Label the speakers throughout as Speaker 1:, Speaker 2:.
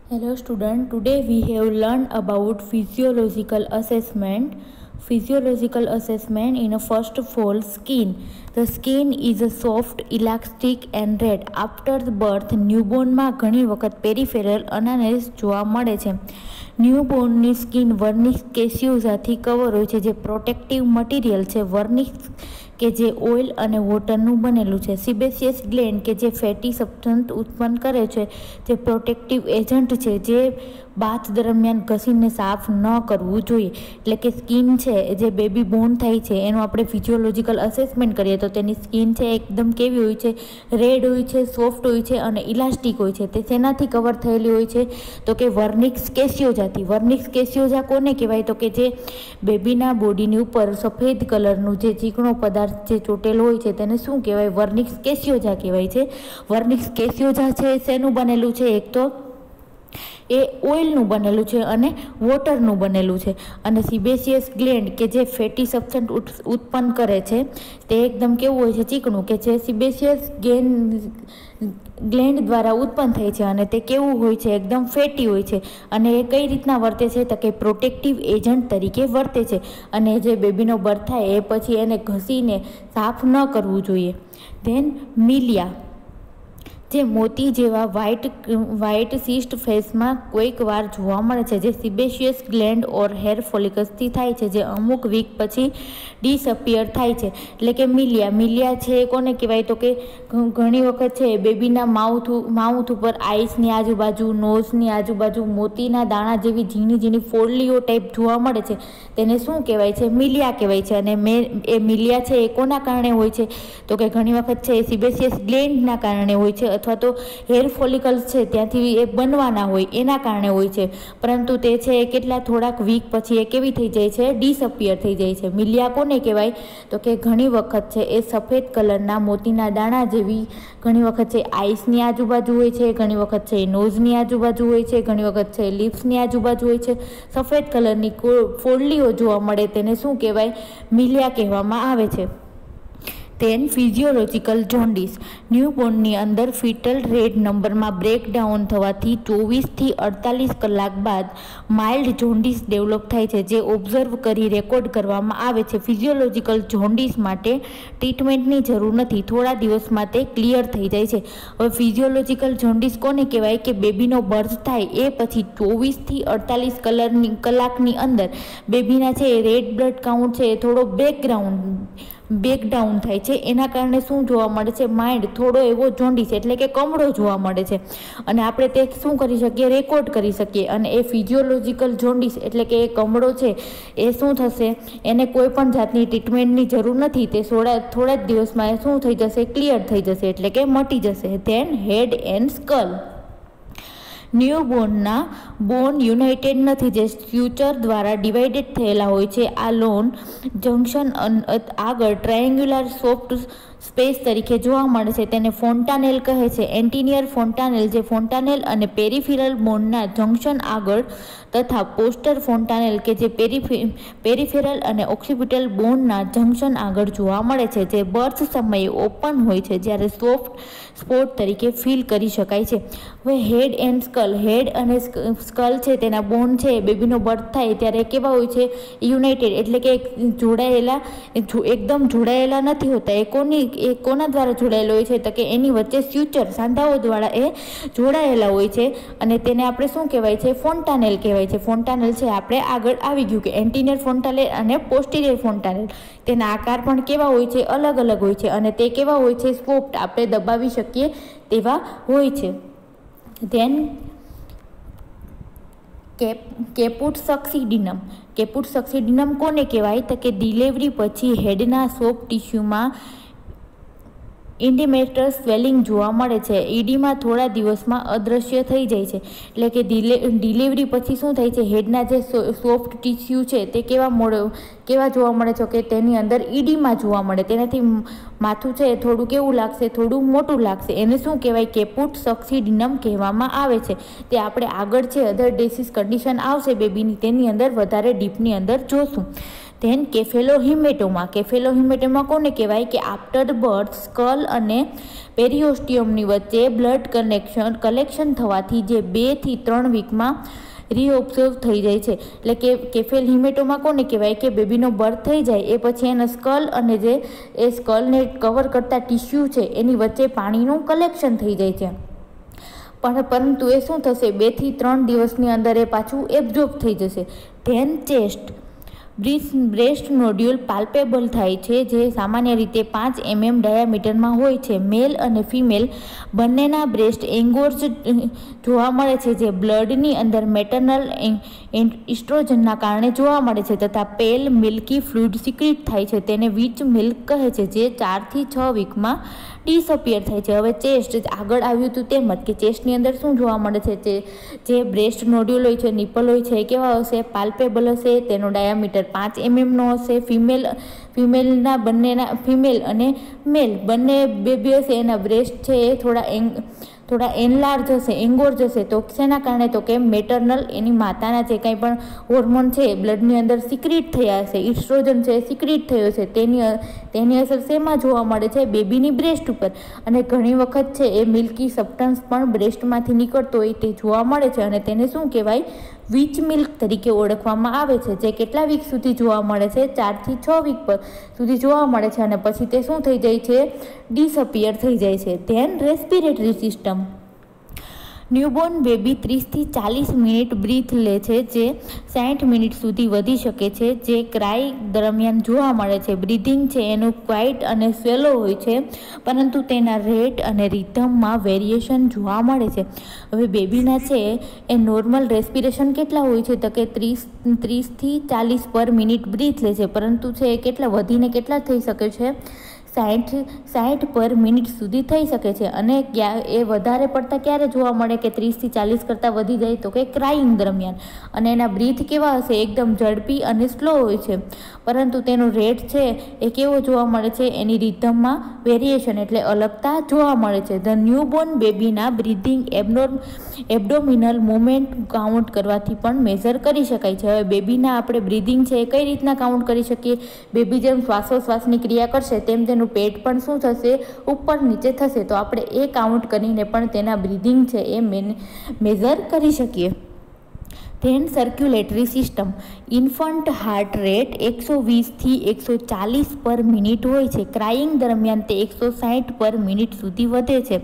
Speaker 1: Hello student, today we have learned about physiological assessment. Physiological assessment in a first of all skin. The skin is a soft, elastic and red. After the birth, newborn માં ઘણી વખત peripheral અનાનેસ જોવા મળે છે. ન્યૂબોર્નની skin વર્નિશ કેસ્યુઝાથી cover હોય છે, જે protective material છે. વર્નિશ કે જે ઓઇલ અને વોટરનું બનેલું છે. સિબેસિયસ ગ્લેન્ડ કે જે ફેટી સબસ્ટન્સ ઉત્પન્ન કરે છે, જે પ્રોટેક્ટિવ એજન્ટ છે, જે બાથ દરમિયાન ઘસીને સાફ ન કરવું જોઈએ. એટલે કે સ્કિન છે જે બેબી બોર્ન થાય છે એનું આપણે ફિઝિયોલોજીકલ અસેસમેન્ટ કરીએ તો તેની સ્કિન છે એકદમ કેવી હોય છે, રેડ હોય છે, સોફ્ટ હોય છે અને ઇલાસ્ટિક હોય છે. તે શેનાથી કવર થયેલી હોય છે તો કે વર્નિક્સ કેસ્યોઝાથી. વર્નિક્સ કેસ્યોઝા કોને કહેવાય તો કે જે બેબીના બોડીની ઉપર સફેદ કલરનું જે ચીકણો પદાર્થ જે ચોટેલો હોય છે તેને શું કહેવાય? વર્નિક્સ કેસ્યોઝા કહેવાય છે. વર્નિક્સ કેસ્યોઝા છે શેનું બનેલું છે? એક તો એ ઓઇલનું બનેલું છે અને વોટરનું બનેલું છે. અને સિબેસિયસ ગ્લેન્ડ કે જે ફેટી સબસ્ટન્સ ઉત્પન્ન કરે છે તે એકદમ કેવું હોય છે? ચીકણું, કે જે સિબેસિયસ ગ્લેન્ડ દ્વારા ઉત્પન્ન થાય છે અને તે કેવું હોય છે? એકદમ ફેટી હોય છે. અને એ કઈ રીતના વર્તે છે તો કે પ્રોટેક્ટિવ એજન્ટ તરીકે વર્તે છે. અને જે બેબીનો બર્થ થાય એ પછી એને ઘસીને સાફ ન કરવું જોઈએ. ધેન મિલિયા, જે મોતી જેવા વ્હાઇટ સિસ્ટ ફેસમાં કોઈક વાર જોવા મળે છે, જે સિબેશિયસ ગ્લેન્ડ ઓર હેર ફોલિકલ્સથી થાય છે, જે અમુક વીક પછી ડિસઅપિયર થાય છે. એટલે કે મિલિયા છે કોને કહેવાય તો કે ઘણી વખત છે બેબીના માઉથ ઉપર, આઈસની આજુબાજુ, નોઝની આજુબાજુ મોતીના દાણા જેવી ઝીણી ઝીણી ફોડલીઓ ટાઈપ જોવા મળે છે. તેને શું કહેવાય છે? મિલિયા કહેવાય છે. અને એ મિલિયા છે એ કોના કારણે હોય છે તો કે ઘણી વખત છે એ સિબેશિયસ ગ્લેન્ડના કારણે હોય છે, અથવા તો હેર ફોલિકલ્સ છે ત્યાંથી એ બનવાના હોય એના કારણે હોય છે. પરંતુ તે છે એ થોડાક વીક પછી એ કેવી થઈ જાય છે? ડિસઅપિયર થઈ જાય છે. મિલિયા કોને કહેવાય તો કે ઘણી વખત છે એ સફેદ કલરના મોતીના દાણા જેવી, ઘણી વખત છે આઈસની આજુબાજુ હોય છે, ઘણી વખત છે નોઝની આજુબાજુ હોય છે, ઘણી વખત છે લિપ્સની આજુબાજુ હોય છે, સફેદ કલરની ફોડલીઓ જોવા મળે, તેને શું કહેવાય? મિલિયા કહેવામાં આવે છે. તેન ફિઝિયોલોજીકલ જોન્ડિસ. ન્યૂબોર્નની અંદર ફિટલ રેડ નંબરમાં બ્રેકડાઉન થવાથી 24થી 48 કલાક બાદ માઇલ્ડ જોન્ડિસ ડેવલપ થાય છે, જે ઓબ્ઝર્વ કરી રેકોર્ડ કરવામાં આવે છે. ફિઝિયોલોજીકલ જોન્ડિસ માટે ટ્રીટમેન્ટની જરૂર નથી, થોડા દિવસમાં તે ક્લિયર થઈ જાય છે. હવે ફિઝિયોલોજીકલ જોન્ડિસ કોને કહેવાય? કે બેબીનો બર્થ થાય એ પછી 24થી 48 કલાકની અંદર બેબીના છે રેડ બ્લડ કાઉન્ટ છે એ થોડો બ્રેકડાઉન થાય છે. એના કારણે શું જોવા મળે છે? માઇન્ડ થોડો એવો જોન્ડિસ એટલે કે કમળો જોવા મળે છે. અને આપણે તે શું કરી શકીએ? રેકોર્ડ કરી શકીએ. અને એ ફિઝિયોલોજીકલ જોન્ડિસ એટલે કે એ કમળો છે એ શું થશે? એને કોઈ પણ જાતની ટ્રીટમેન્ટની જરૂર નથી, તે થોડા જ દિવસમાં એ શું થઈ જશે? ક્લિયર થઈ જશે, એટલે કે મટી જશે. Then head and skull. ન્યૂબોર્નના બોન યુનાઇટેડ નથી, જે સ્યુચર દ્વારા ડિવાઇડેડ થયેલા હોય છે. આ લોન જંકશન આગળ ટ્રાયેન્ગ્યુલર સોફ્ટ સ્પેસ તરીકે જોવા મળે છે. તેને ફોન્ટાનેલ કહે છે. એન્ટિનિયર ફોન્ટાનેલ, જે ફોન્ટાનેલ અને પેરીફેરલ બોનના જંકશન આગળ, તથા પોસ્ટર ફોન્ટાનેલ કે જે પેરીફેરલ અને ઓક્સિપિટલ બોનના જંકશન આગળ જોવા મળે છે, જે બર્થ સમયે ઓપન હોય છે, જ્યારે સોફ્ટ સ્પોટ તરીકે ફીલ કરી શકાય છે. હવે હેડ એન્ડ સ્કલ. હેડ અને સ્કલ છે તેના બોન છે બેબીનો બર્થ થાય ત્યારે કેવા હોય છે? યુનાઇટેડ એટલે કે એકદમ જોડાયેલા નથી હોતા. એ કોના દ્વારા જોડાયેલો હોય છે તો કે એની વચ્ચે સ્યુચર, સાંધાઓ દ્વારા એ જોડાયેલા હોય છે. અને તેને આપણે શું કહેવાય છે? ફોન્ટાનેલ કહેવાય છે. ફોન્ટાનેલ છે આપણે આગળ આવી ગયું કે એન્ટિનિયર ફોન્ટાનેલ અને પોસ્ટિરિયર ફોન્ટાનેલ. તેના આકાર પણ કેવા હોય છે? અલગ અલગ હોય છે. અને તે કેવા હોય છે? સોફ્ટ, આપણે દબાવી શકીએ તેવા હોય છે. ધેન કેપુટ સક્સીડિનમ. કેપુટ સક્સીડિનમ કોને કહેવાય તો કે ડિલિવરી પછી હેડના સોફ્ટ ટિશ્યુમાં ઇન્ડિમેટર સ્વેલિંગ જોવા મળે છે. ઈડીમાં થોડા દિવસમાં અદૃશ્ય થઈ જાય છે. એટલે કે ડિલિવરી પછી શું થાય છે? હેડના જે સોફ્ટ ટિશ્યુ છે તે કેવા જોવા મળે છે કે તેની અંદર ઈડીમાં જોવા મળે. તેનાથી માથું છે થોડું કેવું લાગશે? થોડું મોટું લાગશે. એને શું કહેવાય? કેપુટ સક્સીડિનમ કહેવામાં આવે છે. તે આપણે આગળ છે અધર ડિસીઝ કન્ડિશન આવશે બેબીની, તેની અંદર વધારે ડીપની અંદર જોશું. ધેન કેફેલોહિમેટોમા કોને કહેવાય કે આફ્ટર બર્થ સ્કલ અને પેરિઓસ્ટિયમની વચ્ચે બ્લડ કલેક્શન થવાથી જે 2 થી 3 વીકમાં રીઓબ્ઝર્વ થઈ જાય છે. એટલે કે કેફેલોહિમેટોમા કોને કહેવાય કે બેબીનો બર્થ થઈ જાય એ પછી એના સ્કલ અને જે એ સ્કલને કવર કરતા ટિશ્યુ છે એની વચ્ચે પાણીનું કલેક્શન થઈ જાય છે. પરંતુ એ શું થશે 2 થી 3 દિવસની અંદર એ પાછું એબ્ઝોર્બ થઈ જશે. ધેન બ્રેસ્ટ નોડ્યુલ પાલ્પેબલ થાય છે જે સામાન્ય રીતે 5 mm ડાયામીટરમાં હોય છે. મેલ અને ફિમેલ બંનેના બ્રેસ્ટ એંગોર્જ જોવા મળે છે જે બ્લડની અંદર મેટર્નલ ઇસ્ટ્રોજનના કારણે જોવા મળે છે તથા પેલ મિલ્કી ફ્લુઇડ સિક્રીટ થાય છે. તેને વીચ મિલ્ક કહે છે જે 4 થી 6 વીકમાં ડિસઅપિયર થાય છે. હવે ચેસ્ટ આગળ આવ્યું હતું તેમ જ કે ચેસ્ટની અંદર શું જોવા મળે છે જે બ્રેસ્ટ નોડ્યુલ હોય છે નિપલ હોય છે એ કેવા હશે પાલ્પેબલ હશે. તેનો ડાયામીટર 5 mm નો હશે. ફિમેલ અને મેલ બંને બેબી હશે એના બ્રેસ્ટ છે એ થોડા એનલાર્જ હશે એંગોર્જ હશે. તો શેના કારણે તો કે મેટર્નલ એની માતાના જે કંઈ પણ હોર્મોન છે બ્લડની અંદર સિક્રીટ થયા હશે ઇસ્ટ્રોજન છે સિક્રીટ થયો છે તેની અસર શેમાં જોવા મળે છે બેબીની બ્રેસ્ટ ઉપર. અને ઘણી વખત છે એ મિલ્કી સબસ્ટન્સ પણ બ્રેસ્ટમાંથી નીકળતો હોય તે જોવા મળે છે અને તેને શું કહેવાય વીચ મિલ્ક તરીકે ઓળખવામાં આવે છે જે કેટલા વીક સુધી જોવા મળે છે 4 થી 6 વીક સુધી જોવા મળે છે અને પછી તે શું થઈ જાય છે ડિસઅપિયર થઈ જાય છે. Then respiratory system newborn baby 30 થી 40 મિનિટ બ્રીથ લે છે જે 60 મિનિટ સુધી વધી શકે છે જે ક્રાય દરમિયાન જોવા મળે છે. બ્રીધિંગ છે એનું ક્વાઇટ અને સ્વેલો હોય છે પરંતુ તેના રેટ અને રિધમમાં વેરિએશન જોવા મળે છે. હવે બેબીના છે એ નોર્મલ રેસ્પિરેશન કેટલા હોય છે તો કે 30 થી 40 પર મિનિટ બ્રીથ લે છે પરંતુ છે એ વધીને કેટલા થઈ શકે છે 60 પર મિનિટ સુધી થઈ શકે છે. અને એ વધારે પડતા ક્યારે જોવા મળે કે 30 થી 40 કરતાં વધી જાય તો કે ક્રાઇંગ દરમિયાન. અને એના બ્રીથ કેવા હશે એકદમ ઝડપી અને સ્લો હોય છે પરંતુ તેનો રેટ છે એ કેવો જોવા મળે છે એની રિધમમાં વેરિએશન એટલે અલગતા જોવા મળે છે. ધ ન્યૂબોર્ન બેબીના બ્રીધિંગ એબ્ડોમિનલ મુવમેન્ટ કાઉન્ટ કરવાથી પણ મેઝર કરી શકાય છે. હવે બેબીના આપણે બ્રીધિંગ છે એ કઈ રીતના કાઉન્ટ કરી શકીએ બેબી જેમ શ્વાસોશ્વાસની ક્રિયા કરશે તેમ તેનું પેટ પણ શું થશે ઉપર નીચે થશે તો આપણે એ કાઉન્ટ કરીને પણ તેના બ્રીધિંગ છે એ મેઝર કરી શકીએ. Then circulatory system infant heart rate 120 થી 140 પર મિનિટ હોય છે. ક્રાઇંગ દરમિયાન તે 160 પર મિનિટ સુધી વધે છે.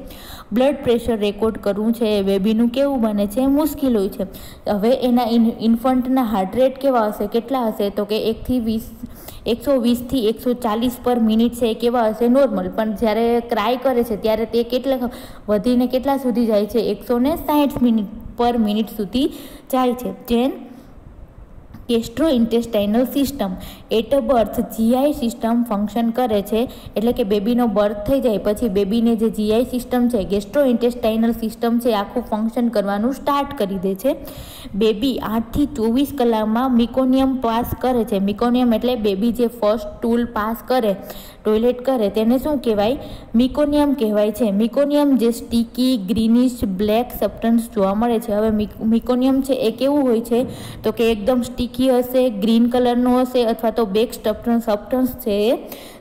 Speaker 1: બ્લડ પ્રેશર રેકોર્ડ કરવું છે એ બેબીનું કેવું બને છે મુશ્કેલ હોય છે. હવે એના ઇન્ફન્ટના હાર્ટ રેટ કેવા હશે કેટલા હશે તો કે 120 થી 140 પર મિનિટ છે એ કેવા હશે નોર્મલ. પણ જ્યારે ક્રાય કરે છે ત્યારે તે વધીને કેટલા સુધી જાય છે 160 પર મિનિટ સુધી જાય છે. Then gastrointestinal system at birth GI system function કરે છે એટલે કે બેબીનો બર્થ થઈ જાય પછી બેબીને જે જીઆઈ સિસ્ટમ છે ગેસ્ટ્રોઇન્ટેસ્ટાઇનલ સિસ્ટમ છે આખું ફંક્શન કરવાનું સ્ટાર્ટ કરી દે છે. બેબી 8 થી 24 કલાકમાં મિકોનિયમ પાસ કરે છે. મિકોનિયમ એટલે બેબી જે ફર્સ્ટ ટૂલ પાસ કરે ટોયલેટ કરે તેને શું કહેવાય મિકોનિયમ કહેવાય છે. મિકોનિયમ જે સ્ટીકી ગ્રીનિશ બ્લેક સબસ્ટન્સ જોવા મળે છે. હવે મિકોનિયમ છે એ કેવું હોય છે તો કે એકદમ સ્ટીકી હશે ગ્રીન કલરનું હશે અથવા તો બેક સબસ્ટન્સ છે એ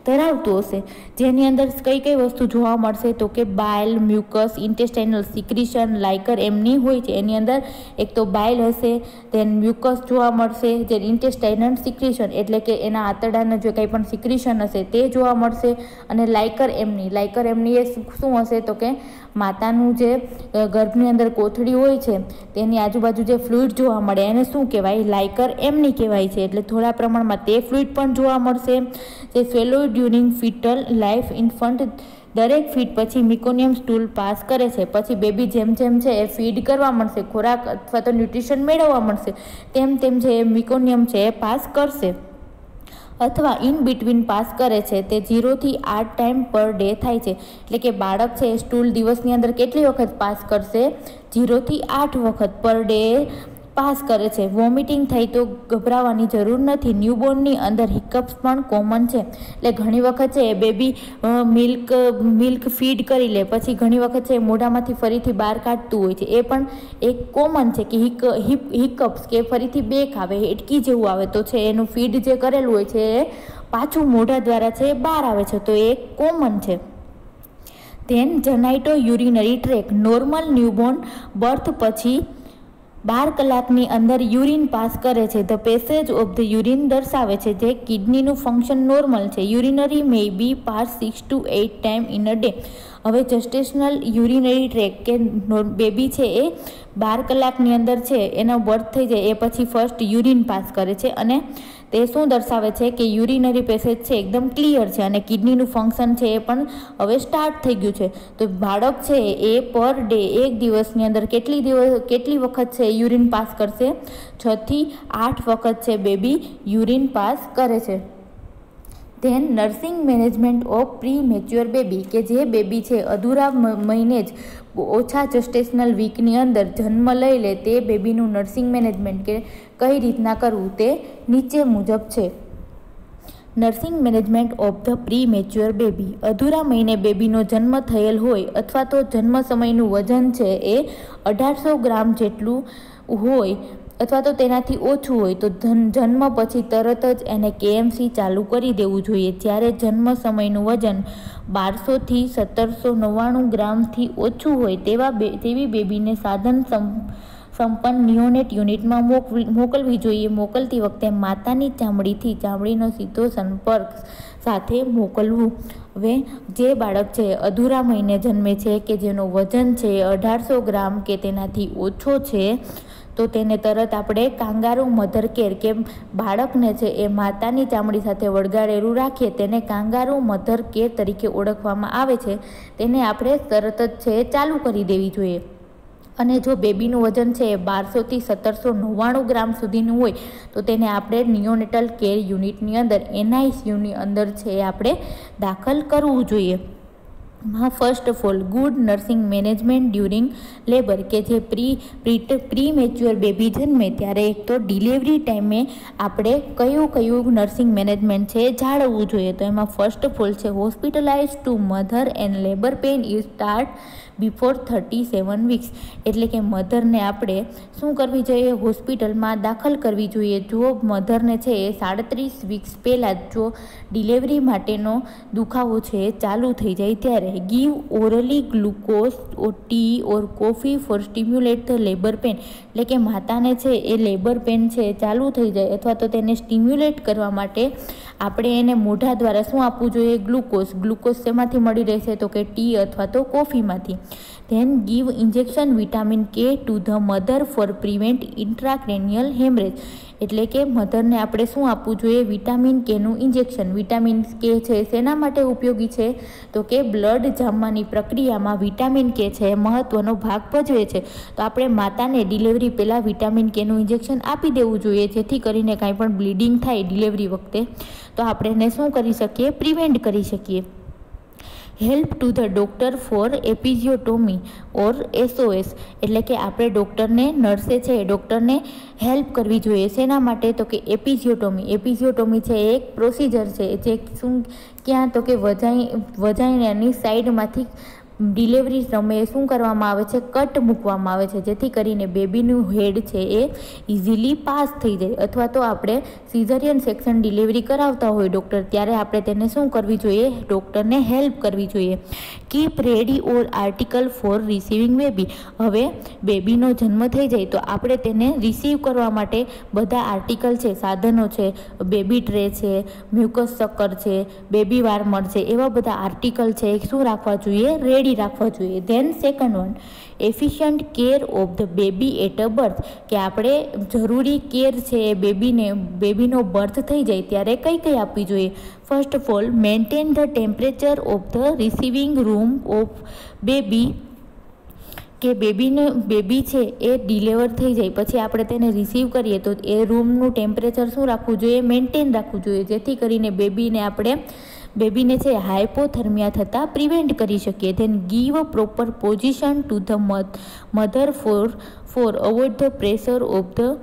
Speaker 1: ધરાવતું હશે જેની અંદર કઈ વસ્તુ જોવા મળશે તો કે બાઇલ મ્યુકસ ઇન્ટેસ્ટાઇનલ સિક્રીશન લાઇકર એમની હોય છે. એની અંદર એક તો બાઇલ હશે ધેન મ્યુકસ જોવા મળશે જે ઇન્ટેસ્ટાઇનલ સિક્રીશન એટલે કે એના આંતરડાના જે કંઈ પણ સિક્રીશન હશે તે જોવા મળશે અને લાઇકર એમની એ શું હશે તો કે માતાનું જે ગર્ભની અંદર કોથળી હોય છે તેની આજુબાજુ જે ફ્લુઇડ જોવા મળે એને શું કહેવાય લાઇકર એમની કહેવાય છે. એટલે થોડા પ્રમાણમાં તે ફ્લુઇડ પણ જોવા મળશે જે સ્વેલો ડ્યુરિંગ ફિટલ લાઈફ ઇન્ફન્ટ દરેક ફીડ પછી મિકોનિયમ સ્ટૂલ પાસ કરે છે. પછી બેબી જેમ છે એ ફીડ કરવા મળશે ખોરાક અથવા તો ન્યુટ્રિશન મેળવવા મળશે તેમ જે મિકોનિયમ છે એ પાસ કરશે અથવા ઇન બિટવીન પાસ કરે છે. તે 0 થી 8 ટાઈમ પર ડે થાય છે. એટલે કે બાળક છે સ્ટૂલ દિવસની અંદર કેટલી વખત પાસ કરશે 0 થી 8 વખત પર ડે પાસ કરે છે. વોમિટિંગ થાય તો ગભરાવાની જરૂર નથી. ન્યૂબોર્નની અંદર હિકઅપ્સ પણ કોમન છે. એટલે ઘણી વખત છે બેબી મિલ્ક ફીડ કરી લે, પછી ઘણી વખત છે મોઢામાંથી ફરીથી બહાર કાઢતું હોય છે. એ પણ એક કોમન છે કે હિકઅપ્સ કે ફરીથી બેક આવે, હેટકી જેવું આવે તો છે એનું ફીડ જે કરેલું હોય છે એ પાછું મોઢા દ્વારા છે બહાર આવે છે, તો એ કોમન છે. Then genito urinary tract. Normal newborn birth પછી 12 કલાકની અંદર યુરિન પાસ કરે છે. The passage of the urine દર્શાવે છે જે કિડનીનું ફંક્શન નોર્મલ છે. Urinary may be pass 6 to 8 time in a day. હવે જસ્ટેશનલ યુરિનરી ટ્રેક કે બેબી છે એ 12 કલાકની અંદર છે એનો બર્થ થઈ જાય એ પછી ફર્સ્ટ યુરિન પાસ કરે છે, અને તે શું દર્શાવે છે કે યુરિનરી પેસેજ છે એકદમ ક્લિયર છે અને કિડનીનું ફંક્શન છે એ પણ હવે સ્ટાર્ટ થઈ ગયું છે. તો બાળક છે એ પર ડે એક દિવસની અંદર કેટલી વખત છે યુરિન પાસ કરશે? 6 થી 8 વખત છે બેબી યુરિન પાસ કરે છે. Then nursing management of premature baby, કે જે બેબી છે અધૂરા મહિને જ ઓછા જસ્ટેશનલ વીકની અંદર જન્મ લઈ લે તે બેબીનું નર્સિંગ મેનેજમેન્ટ કે કઈ રીતના કરવું તે નીચે મુજબ છે. Nursing management of the pre mature baby. અધૂરા મહિને બેબીનો જન્મ થયેલ હોય અથવા તો જન્મ સમયનું વજન છે એ 1800 ગ્રામ જેટલું હોય અથવા તો તેનાથી ઓછું હોય તો જન્મ પછી તરત જ એને KMC ચાલુ કરી દેવું જોઈએ. જ્યારે જન્મ સમયનું વજન 1200 થી 1799 ગ્રામથી ઓછું હોય તેવી બેબીને સાધન સંપન્ન નિયોનેટ યુનિટમાં મોકલવી જોઈએ. મોકલતી વખતે માતાની ચામડીથી ચામડીનો સીધો સંપર્ક સાથે મોકલવું. હવે જે બાળક છે અધૂરા મહિને જન્મે છે કે જેનો વજન છે 1800 ગ્રામ કે તેનાથી ઓછો છે તો તેને તરત આપણે કાંગારૂ મધર કેર કે બાળકને છે એ માતાની ચામડી સાથે વળગાડેલું રાખીએ તેને કાંગારૂ મધર કેર તરીકે ઓળખવામાં આવે છે. તેને આપણે તરત જ છે ચાલુ કરી દેવી જોઈએ. અને જો બેબીનું વજન છે 1200 થી 1799 ગ્રામ સુધીનું હોય તો તેને આપણે નિયોનેટલ કેર યુનિટની અંદર NICUની અંદર છે આપણે દાખલ કરવું જોઈએ. First of all good nursing management during labour, કે જે પ્રી મેચ્યોર બેબી જન્મે ત્યારે એક તો ડિલિવરી ટાઈમે આપણે કયું નર્સિંગ મેનેજમેન્ટ છે જાળવવું જોઈએ. તો એમાં ફર્સ્ટ ઓફ ઓલ છે hospitalise to mother and labour pain is start before 37 weeks. એટલે કે મધરને આપણે શું કરવી જોઈએ? હોસ્પિટલમાં દાખલ કરવી જોઈએ. જો મધરને છે એ 37 વીક્સ પહેલાં જો ડિલિવરી માટેનો દુખાવો છે ચાલુ થઈ જાય ત્યારે give orally glucose or tea or coffee for stimulate the labour pain. એટલે કે માતાને છે એ લેબર પેન છે ચાલુ થઈ જાય અથવા તો તેને સ્ટિમ્યુલેટ કરવા માટે આપણે એને મોઢા દ્વારા શું આપવું જોઈએ? ગ્લુકોઝ શેમાંથી મળી રહેશે? તો કે ટી અથવા તો કોફીમાંથી. Then give injection vitamin K to the mother for prevent intracranial haemorrhage. એટલે કે મધરને આપણે શું આપવું જોઈએ? વિટામિન Kનું ઇન્જેક્શન. વિટામિન K છે શેના માટે ઉપયોગી છે? તો કે બ્લડ જામવાની પ્રક્રિયામાં વિટામિન K છે મહત્વનો ભાગ ભજવે છે. તો આપણે માતાને ડિલિવરી પહેલાં વિટામિન Kનું ઇન્જેક્શન આપી દેવું જોઈએ જેથી કરીને કાંઈ પણ બ્લીડિંગ થાય ડિલિવરી વખતે તો આપણે એને શું કરી શકીએ? પ્રિવેન્ટ કરી શકીએ. Help to the doctor for episiotomy or SOS. એટલે કે આપણે નર્સે છે ડૉક્ટરને હેલ્પ કરવી જોઈએ. શેના માટે? તો કે એપિઝિયોટોમી છે એ એક પ્રોસિજર છે જે ક્યાં તો કે વજાઈનાની સાઈડમાંથી ડિલિવરી સમયે શું કરવામાં આવે છે? કટ મૂકવામાં આવે છે જેથી કરીને બેબીનું હેડ છે એ ઇઝીલી પાસ થઈ જાય. અથવા તો આપણે સિઝરિયન સેક્શન ડિલિવરી કરાવતા હોય ડૉક્ટર ત્યારે આપણે તેને શું કરવી જોઈએ? ડૉક્ટરને હેલ્પ કરવી જોઈએ. કીપ રેડી ઓર આર્ટિકલ ફોર રિસીવિંગ બેબી. હવે બેબીનો જન્મ થઈ જાય તો આપણે તેને રિસીવ કરવા માટે બધા આર્ટિકલ છે, સાધનો છે, બેબી ટ્રે છે, મ્યુકસ સકર છે, બેબી વાર્મર છે, એવા બધા આર્ટિકલ છે શું રાખવા જોઈએ? રેડી રાખવા જોઈએ. Then second one efficient care of the baby at a birth, કે આપણે જરૂરી કેર છે એ બેબીનો બર્થ થઈ જાય ત્યારે કઈ આપવી જોઈએ? First of all maintain the temperature of the receiving room of baby, કે બેબી છે એ ડિલિવર થઈ જાય પછી આપણે તેને રિસીવ કરીએ તો એ રૂમનું ટેમ્પરેચર શું રાખવું જોઈએ? મેન્ટેન રાખવું જોઈએ જેથી કરીને બેબીને આપણે બેબીને છે હાઇપોથર્મિયા થતાં પ્રિવેન્ટ કરી શકીએ. Then give proper position to the mother for avoid the pressure of the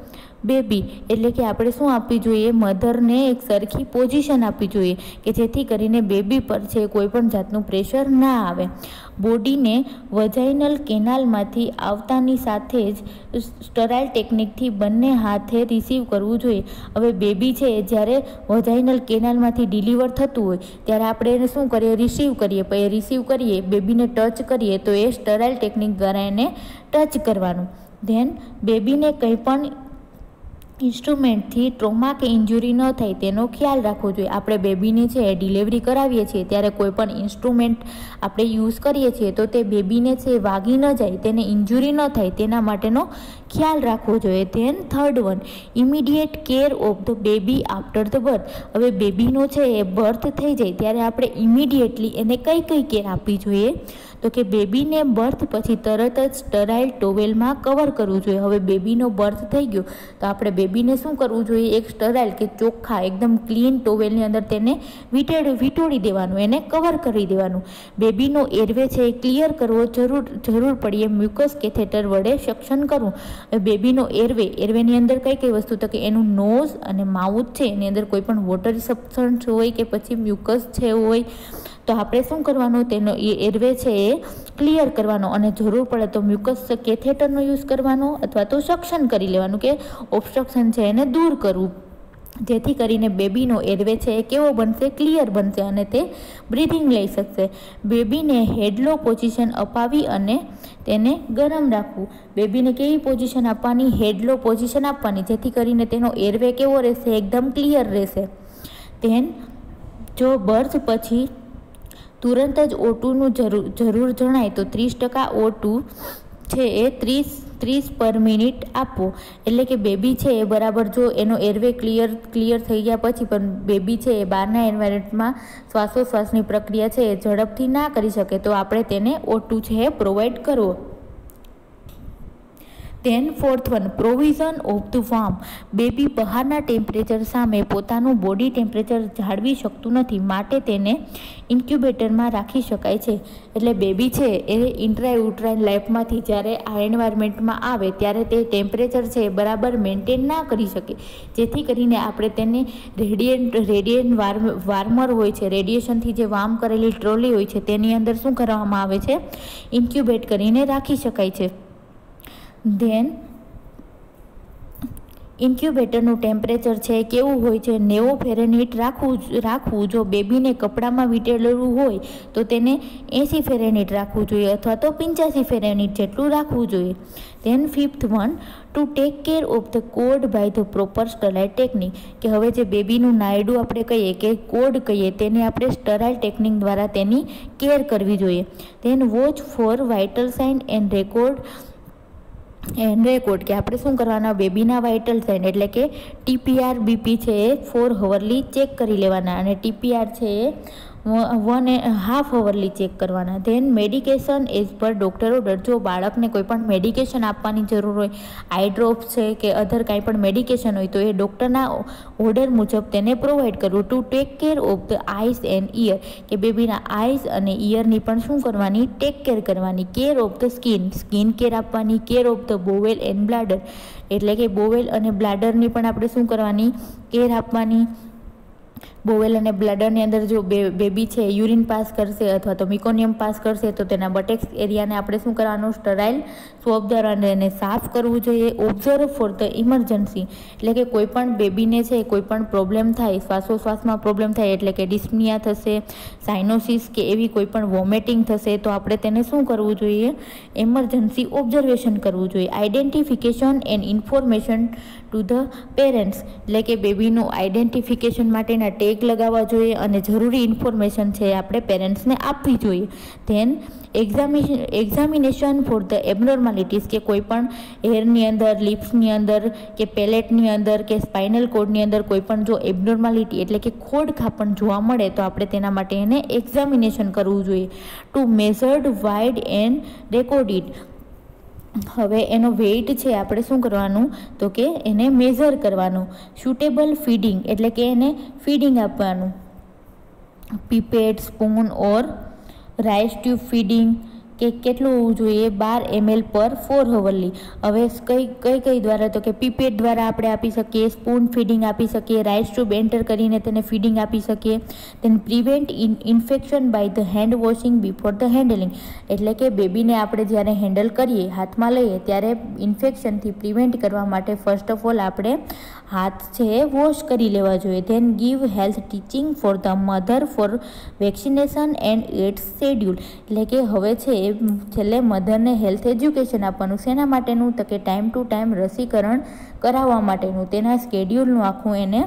Speaker 1: baby. એટલે કે આપણે શું આપવી જોઈએ, મધરને એક સરખી પોઝિશન આપવી જોઈએ કે જેથી કરીને બેબી પર છે કોઈ પણ જાતનું પ્રેશર ના આવે. બોડીને વજાઇનલ કેનાલમાંથી આવતાની સાથે જ સ્ટરાઇલ ટેકનિકથી બંને હાથે રિસીવ કરવું જોઈએ. હવે બેબી છે જ્યારે વજાઇનલ કેનાલમાંથી ડિલિવર થતું હોય ત્યારે આપણે એને શું કરીએ, રિસીવ કરીએ. પછી રિસીવ કરીએ, બેબીને ટચ કરીએ તો એ સ્ટરાઇલ ટેકનિક દ્વારા એને ટચ કરવાનું. ધેન બેબીને કંઈ પણ ઇન્સ્ટ્રુમેન્ટથી ટ્રોમા કે ઇન્જુરી ન થાય તેનો ખ્યાલ રાખવો જોઈએ. આપણે બેબીને છે ડિલિવરી કરાવીએ છીએ ત્યારે કોઈ પણ ઇન્સ્ટ્રુમેન્ટ આપણે યુઝ કરીએ છીએ તો તે બેબીને છે વાગી ન જાય, તેને ઇન્જુરી ન થાય તેના માટેનો ખ્યાલ રાખવો જોઈએ. Then third one, immediate care of the baby after the birth. હવે બેબીનો છે એ બર્થ થઈ જાય ત્યારે આપણે ઇમિડિયેટલી એને કઈ કેર આપવી જોઈએ, તો કે બેબીને બર્થ પછી તરત જ સ્ટરાઇલ ટોવેલમાં કવર કરવું જોઈએ. હવે બેબીનો બર્થ થઈ ગયો તો આપણે બેબીને શું કરવું જોઈએ, એક સ્ટરાઇલ કે ચોખ્ખા એકદમ ક્લીન ટોવેલની અંદર તેને વીંટોળી દેવાનું, એને કવર કરી દેવાનું. બેબીનો એરવે છે એ ક્લિયર કરવો, જરૂર પડીએ મ્યુકસ કેથેટર વડે સક્શન કરવું. બેબીનો એરવેની અંદર કઈ વસ્તુ, તો કે એનું નોઝ અને માઉથ છે એની અંદર કોઈ પણ વોટરી સબસ્ટન્સ હોય કે પછી મ્યુકસ છે હોય તો આપણે શું કરવાનું, તેનો એરવે છે એ ક્લિયર કરવાનો અને જરૂર પડે તો મ્યુકસ કેથેટરનો યુઝ કરવાનો અથવા તો સક્શન કરી લેવાનું કે ઓબ્સ્ટ્રક્શન છે એને દૂર કરવું, જેથી કરીને બેબીનો એરવે છે એ કેવો બનશે, ક્લિયર બનશે અને તે બ્રીથિંગ લઈ શકશે. બેબીને હેડલો પોઝિશન અપાવી અને તેને ગરમ રાખવું. બેબીને કેવી પોઝિશન આપવાની, હેડલો પોઝિશન આપવાની, જેથી કરીને તેનો એરવે કેવો રહેશે, એકદમ ક્લિયર રહેશે. ધેન જો બર્થ પછી તુરંત જ O2નું જરૂર જણાય તો 30% O2 છે એ 30 પર મિનિટ આપવો. એટલે કે બેબી છે એ બરાબર જો એનો એરવે ક્લિયર થઈ ગયા પછી પણ બેબી છે એ બહારના એન્વાયરમેન્ટમાં શ્વાસોશ્વાસની પ્રક્રિયા છે એ ઝડપથી ના કરી શકે તો આપણે તેને O2 છે એ પ્રોવાઈડ કરવો. Then fourth one, provision of the warm. Baby બહારના ટેમ્પરેચર સામે પોતાનું બોડી ટેમ્પરેચર જાળવી શકતું નથી, માટે તેને ઇન્ક્યુબેટરમાં રાખી શકાય છે. એટલે બેબી છે એ ઇન્ટ્રાયુટ્રાઇન લાઈફમાંથી જ્યારે આ એન્વાયરમેન્ટમાં આવે ત્યારે તે ટેમ્પરેચર છે એ બરાબર મેન્ટેન ના કરી શકે, જેથી કરીને આપણે તેને રેડિયન્ટ વાર્મર હોય છે, રેડિયેશનથી જે વાર્મ કરેલી ટ્રોલી હોય છે તેની અંદર શું કરવામાં આવે છે, ઇન્ક્યુબેટ કરીને રાખી શકાય છે. ધેન ઇન્ક્યુબેટરનું ટેમ્પરેચર છે કેવું હોય છે, 90 ફેરેનહીટ રાખવું. જો બેબીને કપડામાં વીંટેલું હોય તો તેને 80 ફેરેનહીટ રાખવું જોઈએ અથવા તો 85 ફેરેનહીટ જેટલું રાખવું જોઈએ. Then fifth one, to take care of the cord by the proper sterile technique. કે હવે જે બેબીનું નાયડું આપણે કહીએ કે કોડ કહીએ તેને આપણે સ્ટરાઇલ ટેકનિક દ્વારા તેની કેર કરવી જોઈએ. Then watch for vital sign and record કે આપણે શું કરવાના, બેબીના વાઇટલ સાઇન એટલે કે TPR BP છે એ 4 અવરલી ચેક કરી લેવાના અને TPR છે એ 1.5 અવરલી ચેક કરવાના. Then medication as per doctor order. જો બાળકને કોઈ પણ મેડિકેશન આપવાની જરૂર હોય, આઈ ડ્રોપ્સ છે કે અધર કાંઈ પણ મેડિકેશન હોય તો એ ડૉક્ટરના ઓર્ડર મુજબ તેને પ્રોવાઈડ કરવું. To take care of the eyes and ear. કે બેબીના આઈઝ અને ઇયરની પણ શું કરવાની, ટેક કેર કરવાની. Care of the skin care આપવાની. Care of the bowel and bladder એટલે કે બોવેલ અને બ્લાડરની પણ આપણે શું કરવાની, કેર આપવાની. બોવેલ અને બ્લાડરની અંદર જો બેબી છે યુરિન પાસ કરશે અથવા તો મિકોનિયમ પાસ કરશે તો તેના બટેક્સ એરિયાને આપણે શું કરવાનું, સ્ટરાઇલ સ્વોબ દ્વારા એને સાફ કરવું જોઈએ. ઓબ્ઝર્વ ફોર ધ ઇમરજન્સી એટલે કે કોઈ પણ બેબીને છે કોઈ પણ પ્રોબ્લેમ થાય, શ્વાસોશ્વાસમાં પ્રોબ્લેમ થાય એટલે કે ડિસ્પનિયા થશે, સાઇનોસિસ કે એવી કોઈ પણ વોમિટિંગ થશે તો આપણે તેને શું કરવું જોઈએ, એમરજન્સી ઓબ્ઝર્વેશન કરવું જોઈએ. Identification and information to the parents એટલે કે બેબીનું આઈડેન્ટિફિકેશન માટેના ટેગ લગાવવા જોઈએ અને જરૂરી ઇન્ફોર્મેશન છે આપણે પેરેન્ટ્સને આપવી જોઈએ. ધેન એક્ઝામિનેશન ફોર ધ એબનોર્માલિટીઝ કે કોઈ પણ હેરની અંદર, લિપ્સની અંદર કે પેલેટની અંદર કે સ્પાઇનલ કોડની અંદર કોઈ પણ જો એબનોર્માલિટી એટલે કે ખોડખાપણ જોવા મળે તો આપણે તેના માટે એને એક્ઝામિનેશન કરવું જોઈએ. To measured wide and recorded. હવે એનો વેઇટ છે આપણે શું કરવાનું, તો કે એને મેઝર કરવાનું. સુટેબલ ફીડિંગ એટલે કે એને ફીડિંગ આપવાનું. પીપેટ, સ્પૂન ઓર રાઇસ ટ્યુબ ફીડિંગ કે કેટલું હોવું જોઈએ 12 ml પર 4 hourly. હવે કઈ દ્વારા તો કે પીપેટ દ્વારા આપણે આપી શકીએ, સ્પૂન ફીડિંગ આપી શકીએ, રાઇસ ટ્યુબ એન્ટર કરીને તેને ફીડિંગ આપી શકીએ. Then prevent infection by the hand washing before the handling, એટલે કે બેબીને આપણે જ્યારે હેન્ડલ કરીએ, હાથમાં લઈએ ત્યારે ઇન્ફેક્શનથી પ્રિવેન્ટ કરવા માટે ફર્સ્ટ ઓફ ઓલ આપણે હાથ છે એ વોશ કરી લેવા જોઈએ. Then give health teaching for the mother for vaccination and its schedule, એટલે કે હવે છે એ છેલ્લે મધરને હેલ્થ એજ્યુકેશન આપવાનું. શેના માટેનું તો કે ટાઈમ ટુ ટાઈમ રસીકરણ કરાવવા માટેનું, તેના સ્કેડ્યુલનું આખું એને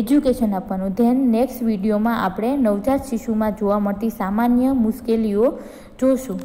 Speaker 1: એજ્યુકેશન આપવાનું. ધેન નેક્સ્ટ વિડીયોમાં આપણે નવજાત શિશુમાં જોવા મળતી સામાન્ય મુશ્કેલીઓ જોશું.